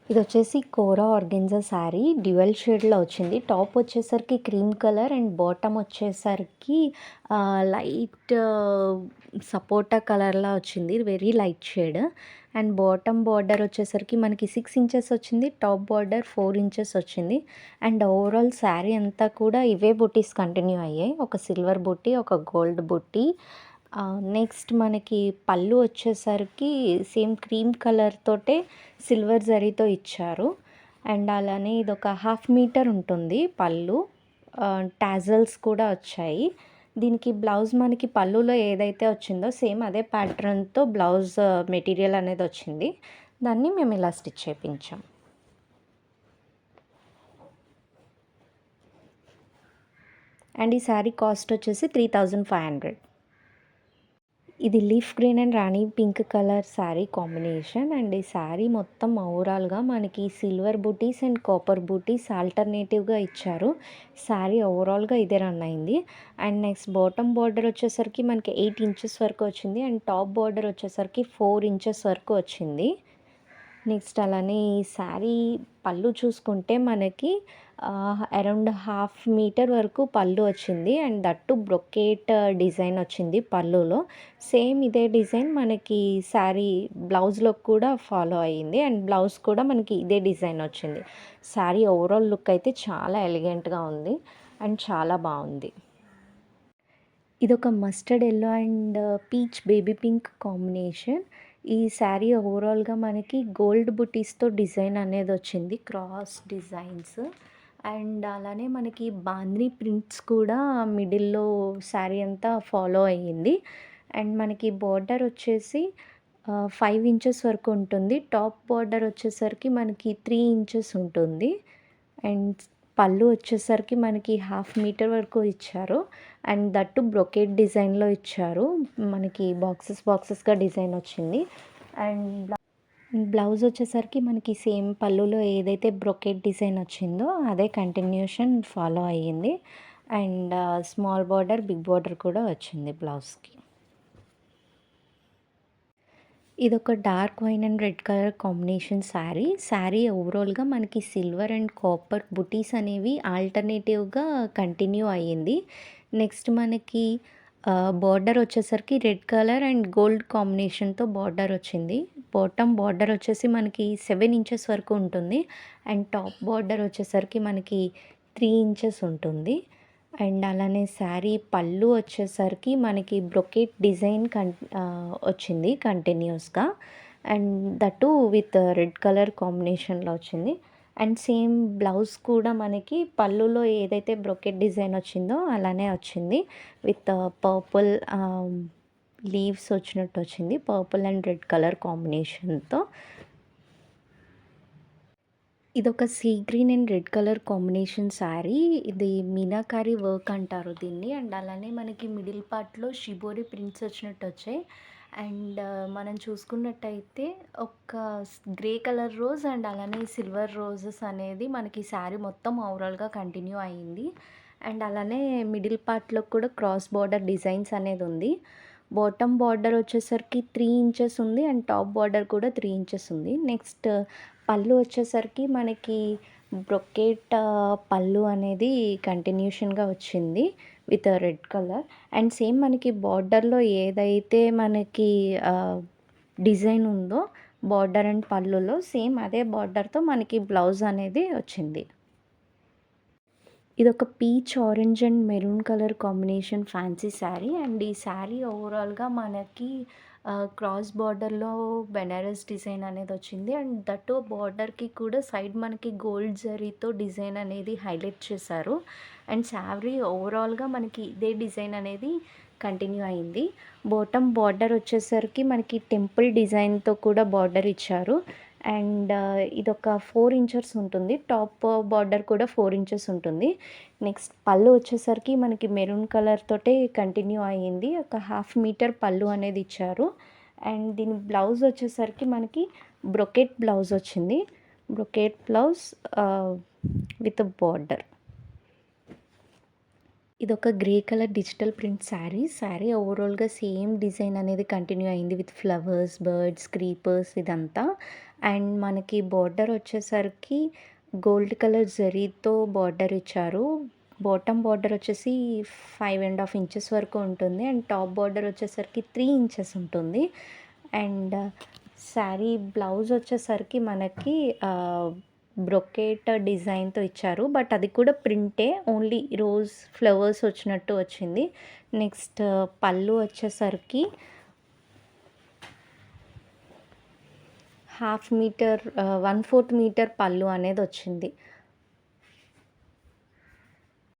ఇదొచ్చేసి కోరా organza sari dual షేడ్‌లో వచ్చింది. Top వచ్చేసరికి క్రీమ్ కలర్ అండ్ బాటమ్ వచ్చేసరికి లైట్ సపోటా కలర్‌లా వచ్చింది. Very light shade. And bottom border వచ్చేసరికి మనకి 6 ఇంచెస్ వచ్చింది. టాప్ బార్డర్ 4 ఇంచెస్ వచ్చింది. అండ్ ఓవరాల్ శారీ అంతా కూడా ఇవే బుట్టీస్ కంటిన్యూ అయ్యాయి. ఒక సిల్వర్ బుట్టీ, ఒక గోల్డ్ బుట్టీ. నెక్స్ట్ మనకి పళ్ళు వచ్చేసరికి సేమ్ క్రీమ్ కలర్ తోటే సిల్వర్ జరీతో ఇచ్చారు. అండ్ అలానే ఇదొక హాఫ్ మీటర్ ఉంటుంది పళ్ళు. టాజల్స్ కూడా వచ్చాయి. దీనికి బ్లౌజ్ మనకి పళ్ళులో ఏదైతే వచ్చిందో సేమ్ అదే ప్యాటర్న్‌తో బ్లౌజ్ మెటీరియల్ అనేది వచ్చింది. దాన్ని మేము ఇలా స్టిచ్ చేపించాం. అండ్ ఈ శారీ కాస్ట్ వచ్చేసి 3500. ఇది leaf green and Rani pink colour sari combination. And ఈ శారీ మొత్తం ఓవరాల్గా మనకి సిల్వర్ బూటీస్ అండ్ కాపర్ బూటీస్ ఆల్టర్నేటివ్గా ఇచ్చారు. శారీ ఓవరాల్గా ఇదే రన్ అయింది. అండ్ నెక్స్ట్ బాటమ్ బార్డర్ వచ్చేసరికి మనకి 8 ఇంచెస్ వరకు వచ్చింది. అండ్ టాప్ బార్డర్ వచ్చేసరికి 4 ఇంచెస్ వరకు వచ్చింది. నెక్స్ట్ అలానే ఈ శారీ పళ్ళు చూసుకుంటే మనకి అరౌండ్ హాఫ్ మీటర్ వరకు పళ్ళు వచ్చింది. అండ్ దట్టు బ్రొకేట్ డిజైన్ వచ్చింది పళ్ళులో. సేమ్ ఇదే డిజైన్ మనకి శారీ బ్లౌజ్లో కూడా ఫాలో అయ్యింది. అండ్ బ్లౌజ్ కూడా మనకి ఇదే డిజైన్ వచ్చింది. శారీ ఓవరాల్ లుక్ అయితే చాలా ఎలిగెంట్గా ఉంది అండ్ చాలా బాగుంది. ఇదొక mustard yellow and peach baby pink combination. ఈ శారీ ఓవరాల్గా మనకి గోల్డ్ బుటీస్తో డిజైన్ అనేది వచ్చింది. Cross designs. అండ్ అలానే మనకి బాంద్నీ ప్రింట్స్ కూడా మిడిల్లో శారీ అంతా ఫాలో అయ్యింది. అండ్ మనకి బార్డర్ వచ్చేసి 5 ఇంచెస్ వరకు ఉంటుంది. టాప్ బార్డర్ వచ్చేసరికి మనకి 3 ఇంచెస్ ఉంటుంది. అండ్ పళ్ళు వచ్చేసరికి మనకి హాఫ్ మీటర్ వరకు ఇచ్చారు. అండ్ దట్టు బ్రొకేట్ డిజైన్లో ఇచ్చారు. మనకి బాక్సెస్గా డిజైన్ వచ్చింది. అండ్ బ్లౌజ్ వచ్చేసరికి మనకి సేమ్ పళ్ళులో ఏదైతే బ్రొకేట్ డిజైన్ వచ్చిందో అదే కంటిన్యూషన్ ఫాలో అయ్యింది. And small border, big border కూడా వచ్చింది బ్లౌజ్కి. ఇదొక dark wine and red colour combination sari ఓవరాల్గా మనకి సిల్వర్ అండ్ కాపర్ బుటీస్ అనేవి ఆల్టర్నేటివ్గా కంటిన్యూ అయ్యింది. నెక్స్ట్ మనకి బార్డర్ వచ్చేసరికి రెడ్ కలర్ అండ్ గోల్డ్ కాంబినేషన్తో బార్డర్ వచ్చింది. బాటమ్ బార్డర్ వచ్చేసి మనకి 7 ఇంచెస్ వరకు ఉంటుంది. అండ్ టాప్ బార్డర్ వచ్చేసరికి మనకి 3 ఇంచెస్ ఉంటుంది. అండ్ అలానే శారీ పళ్ళు వచ్చేసరికి మనకి బ్రొకేట్ డిజైన్ వచ్చింది కంటిన్యూస్గా. And that with red colour కాంబినేషన్లో వచ్చింది. అండ్ సేమ్ బ్లౌజ్ కూడా మనకి పళ్ళులో ఏదైతే బ్రొకెట్ డిజైన్ వచ్చిందో అలానే వచ్చింది. విత్ పర్పుల్ లీవ్స్ వచ్చినట్టు వచ్చింది. పర్పుల్ అండ్ రెడ్ కలర్ కాంబినేషన్తో. ఇదొక sea green and red colour combination sari. ఇది మీనాకారి వర్క్ అంటారు దీన్ని. అండ్ అలానే మనకి మిడిల్ పార్ట్‌లో షిబోరి ప్రింట్స్ వచ్చినట్టు వచ్చాయి. అండ్ మనం చూసుకున్నట్టయితే ఒక గ్రే కలర్ రోజ్ అండ్ అలానే సిల్వర్ రోజెస్ అనేది మనకి శారీ మొత్తం ఓవరాల్‌గా కంటిన్యూ అయింది. అండ్ అలానే మిడిల్ పార్ట్‌లో కూడా క్రాస్ బార్డర్ డిజైన్స్ అనేది ఉంది. బాటమ్ బార్డర్ వచ్చేసరికి 3 ఇంచెస్ ఉంది. అండ్ టాప్ బార్డర్ కూడా 3 ఇంచెస్ ఉంది. నెక్స్ట్ పళ్ళు వచ్చేసరికి మనకి బ్రొకేట్ పళ్ళు అనేది కంటిన్యూషన్‌గా వచ్చింది with red colour. And same మనకి బార్డర్‌లో ఏదైతే మనకి డిజైన్ ఉందో బార్డర్ అండ్ పళ్ళులో సేమ్ అదే బార్డర్‌తో మనకి బ్లౌజ్ అనేది వచ్చింది. ఇదొక peach orange and maroon colour combination fancy sari. And ఈ శారీ ఓవరాల్గా మనకి క్రాస్ బార్డర్లో బెనారస్ డిజైన్ అనేది వచ్చింది. అండ్ దట్టు బార్డర్కి కూడా సైడ్ మనకి గోల్డ్ జరీతో డిజైన్ అనేది హైలైట్ చేశారు. అండ్ శారీ ఓవరాల్గా మనకి ఇదే డిజైన్ అనేది కంటిన్యూ అయింది. బాటమ్ బార్డర్ వచ్చేసరికి మనకి టెంపుల్ డిజైన్తో కూడా బార్డర్ ఇచ్చారు. అండ్ ఇదొక 4 ఇంచెస్ ఉంటుంది. టాప్ బార్డర్ కూడా 4 ఇంచెస్ ఉంటుంది. నెక్స్ట్ పళ్ళు వచ్చేసరికి మనకి మెరూన్ కలర్ తోటే కంటిన్యూ అయ్యింది. ఒక హాఫ్ మీటర్ పళ్ళు అనేది ఇచ్చారు. అండ్ దీని బ్లౌజ్ వచ్చేసరికి మనకి బ్రొకెట్ బ్లౌజ్ వచ్చింది. Brocade blouse with border. ఇదొక grey colour digital print sari. Sari ఓవరాల్‌గా సేమ్ డిజైన్ అనేది కంటిన్యూ అయింది విత్ ఫ్లవర్స్, బర్డ్స్, క్రీపర్స్ ఇదంతా. అండ్ మనకి బోర్డర్ వచ్చేసరికి గోల్డ్ కలర్ జరీతో బోర్డర్ ఇచ్చారు. బాటమ్ బోర్డర్ వచ్చేసి 5½ ఇంచెస్ వరకు ఉంటుంది. అండ్ టాప్ బోర్డర్ వచ్చేసరికి 3 ఇంచెస్ ఉంటుంది. అండ్ శారీ బ్లౌజ్ వచ్చేసరికి మనకి బ్రొకేట్ డిజైన్‌తో ఇచ్చారు. బట్ అది కూడా ప్రింటే. ఓన్లీ రోజ్ ఫ్లవర్స్ వచ్చినట్టు వచ్చింది. నెక్స్ట్ పళ్ళు వచ్చేసరికి 1/4 మీటర్ పళ్ళు అనేదొచ్చింది.